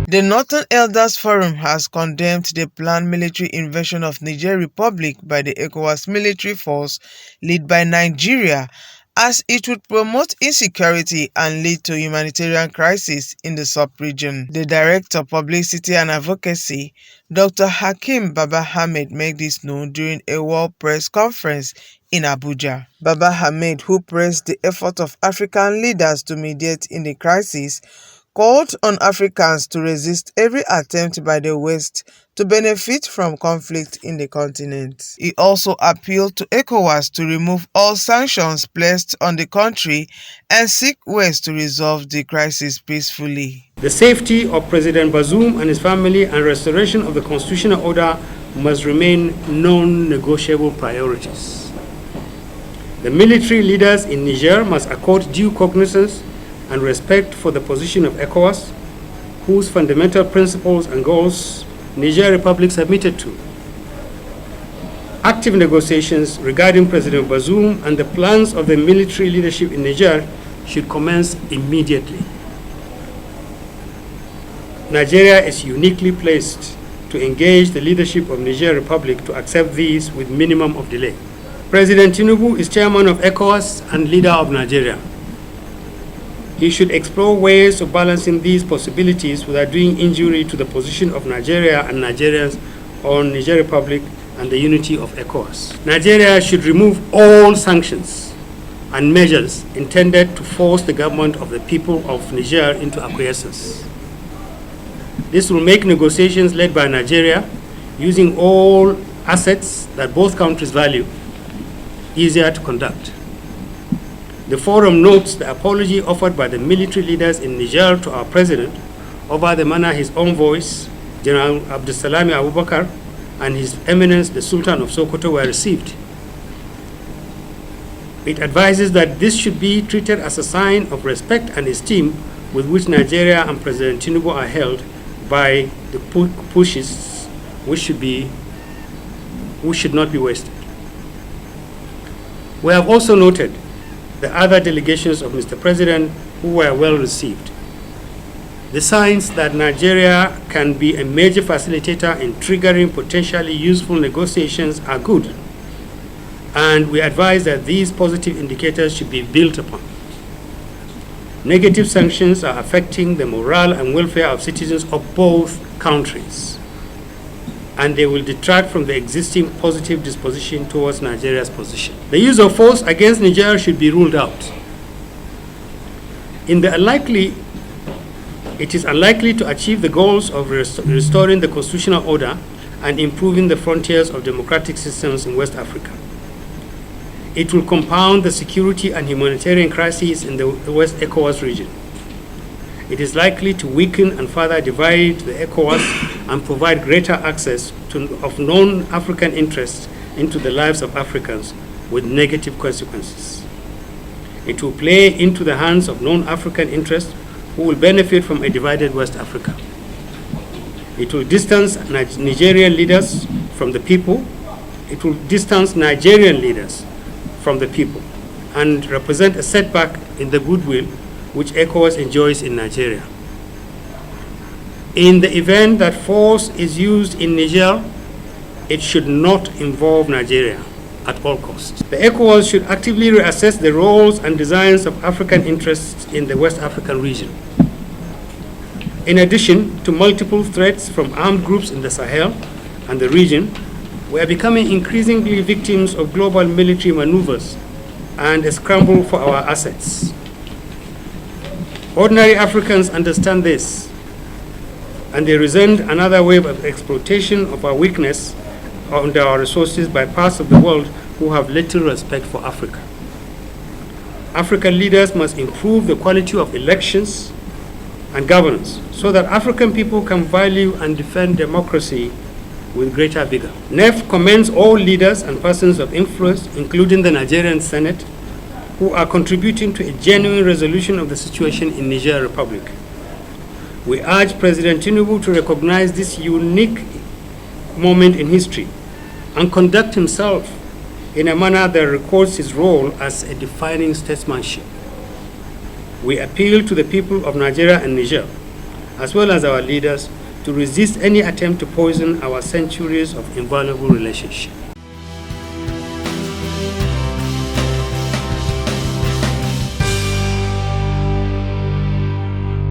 The Northern Elders Forum has condemned the planned military invasion of Niger Republic by the ECOWAS Military Force led by Nigeria, as it would promote insecurity and lead to humanitarian crisis in the sub-region. The Director of Publicity and Advocacy, Dr. Hakeem Baba-Ahmed, made this known during a World Press Conference in Abuja. Baba-Ahmed, who praised the effort of African leaders to mediate in the crisis, called on Africans to resist every attempt by the West to benefit from conflict in the continent. He also appealed to ECOWAS to remove all sanctions placed on the country and seek ways to resolve the crisis peacefully. The safety of President Bazoum and his family and restoration of the constitutional order must remain non-negotiable priorities. The military leaders in Niger must accord due cognizance and respect for the position of ECOWAS, whose fundamental principles and goals Niger Republic submitted to. Active negotiations regarding President Bazoum and the plans of the military leadership in Niger should commence immediately. Nigeria is uniquely placed to engage the leadership of Niger Republic to accept these with minimum of delay. President Tinubu is chairman of ECOWAS and leader of Nigeria. He should explore ways of balancing these possibilities without doing injury to the position of Nigeria and Nigerians on Niger Republic and the unity of ECOWAS. Nigeria should remove all sanctions and measures intended to force the government of the people of Niger into acquiescence. This will make negotiations led by Nigeria, using all assets that both countries value, easier to conduct. The forum notes the apology offered by the military leaders in Niger to our president over the manner his envoys, General Abdulsalami Abubakar and His Eminence the Sultan of Sokoto, were received. It advises that this should be treated as a sign of respect and esteem with which Nigeria and President Tinubu are held by the pushes which should not be wasted. We have also noted the other delegations of Mr. President who were well received. The signs that Nigeria can be a major facilitator in triggering potentially useful negotiations are good, and we advise that these positive indicators should be built upon. Negative sanctions are affecting the morale and welfare of citizens of both countries, and they will detract from the existing positive disposition towards Nigeria's position. The use of force against Niger should be ruled out. It is unlikely to achieve the goals of restoring the constitutional order and improving the frontiers of democratic systems in West Africa. It will compound the security and humanitarian crises in the West ECOWAS region. It is likely to weaken and further divide the ECOWAS and provide greater access of non-African interests into the lives of Africans with negative consequences. It will play into the hands of non-African interests who will benefit from a divided West Africa. It will distance Nigerian leaders from the people. It will distance Nigerian leaders from the people and represent a setback in the goodwill which ECOWAS enjoys in Nigeria. In the event that force is used in Niger, it should not involve Nigeria at all costs. The ECOWAS should actively reassess the roles and designs of African interests in the West African region. In addition to multiple threats from armed groups in the Sahel and the region, we are becoming increasingly victims of global military maneuvers and a scramble for our assets. Ordinary Africans understand this, and they resent another wave of exploitation of our weakness and our resources by parts of the world who have little respect for Africa. African leaders must improve the quality of elections and governance so that African people can value and defend democracy with greater vigor. NEF commends all leaders and persons of influence, including the Nigerian Senate, who are contributing to a genuine resolution of the situation in Niger Republic. We urge President Tinubu to recognize this unique moment in history and conduct himself in a manner that records his role as a defining statesmanship. We appeal to the people of Nigeria and Niger as well as our leaders, to resist any attempt to poison our centuries of invaluable relationship.